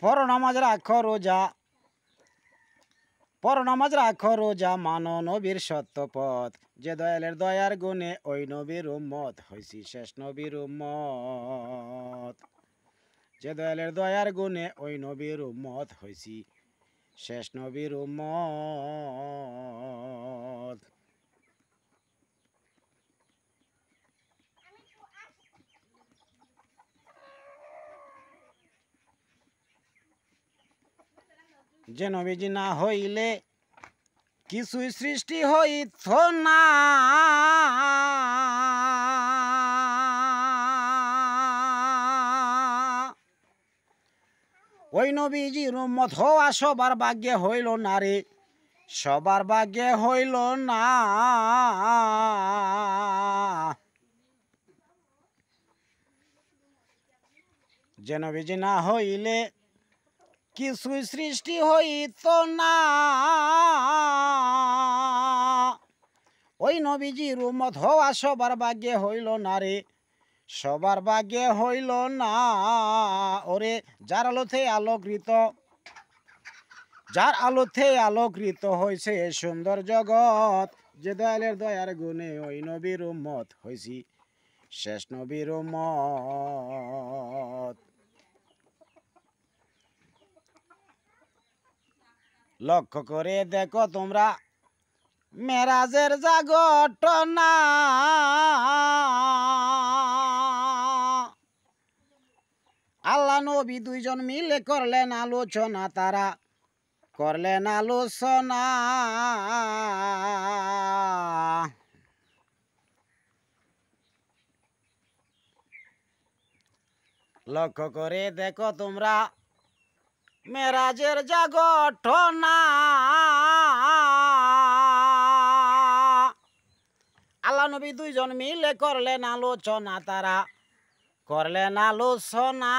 পর নামাজ রাখো রোজা, পর নামাজ রাখো রোজা, মানো নবীর সত্য পথ। যে দয়ালের দয়ার গুণে ওই নবীর উম্মত হইছি শেষ নবীর উম্মত। যে দয়ালের দয়ার গুণে ওই নবীর উম্মত হইছি শেষ নবীর উম্মত। যে নবীজি না হইলে কিছুই সৃষ্টি হইত না। ওই নবীজির উম্মত হওয়া সবার ভাগ্যে হইল না রে, সবার ভাগ্যে হইল না। যে নবীজি না হইলে কিছুই সৃষ্টি হইত না। ওই নবীজির উম্মত হওয়া সবার ভাগ্যে হইল না রে, সবার ভাগ্যে হইল না। ওরে যার আলোতে আলোকৃত, যার আলোতে আলোকৃত হয়েছে এ সুন্দর জগৎ। যে দয়ালের দয়ার গুণে ওই নবীর উম্মত হইছি শেষ নবীর উম্মত। লক্ষ্য করে দেখো তোমরা মেরাজের জাগটনা। আল্লাহ নবী দুইজন মিলে করলেন আলোচনা, তারা করলেন আলোচনা। লক্ষ্য করে দেখো তোমরা মেরাজের জাগটনা। আল্লাহ নবী দুইজন মিলে করলেন আলোচনা, তারা করলেন আলোচনা।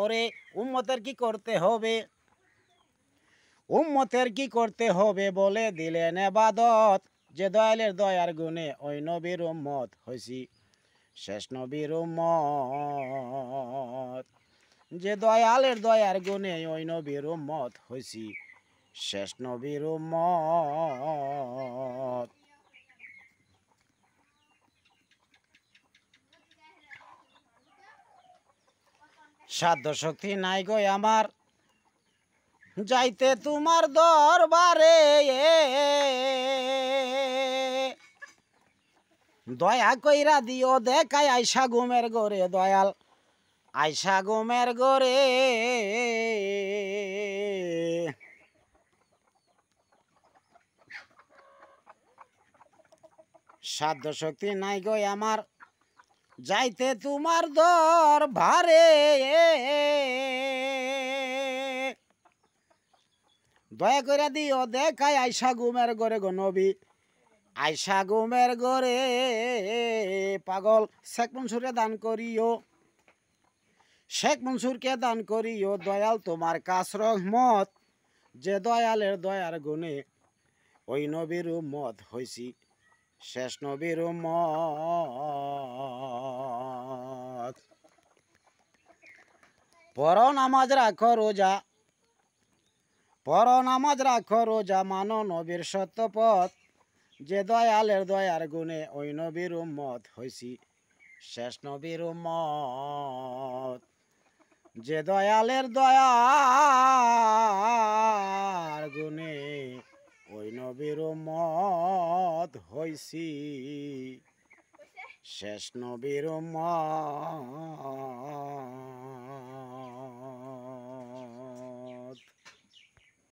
ওরে উম্মতের কি করতে হবে, উম্মতের কি করতে হবে বলে দিলেন ইবাদত। যে দয়ালের দয়ার গুণে ওই নবীর উম্মত হইছি শেষ নবীর উম্মত। যে দয়ালের দয়ার গুণে ওই নবীর উম্মত হইছি শেষ নবীর উম্মত। সাধ্য শক্তি নাই গো আমার যাইতে তোমার দরবারে, দয়া কইরা দিও দেখাই আইসা ঘুমের ঘরে, দয়াল আইসা ঘুমের ঘরে। সাধ্য শক্তি নাই গো আমার যাইতে তোমার দরবারে, দয়া কইরা দিও দেখাই আইসা ঘুমের ঘরে গো নবী আইসা ঘুমের ঘরে। পাগল শেখ মনসুরে দান করিও, শেখ মনসুরকে দান করিও দয়াল তোমার কাছ রহমত। যে দয়ালের দয়ার গুণে ওই নবীর উম্মত হইছি শেষ নবীর উম্মত। পর নামাজ রাখো রোজা, পর নামাজ রাখো রোজা, মানো নবীর সত্য পথ। যে দয়ালের দয়ার গুণে ওই নবীর উম্মত হইছি শেষ নবীর উম্মত। যে দয়ালের দয়ার গুণে ওই নবীর উম্মত হইছি শেষ নবীর উম্মত।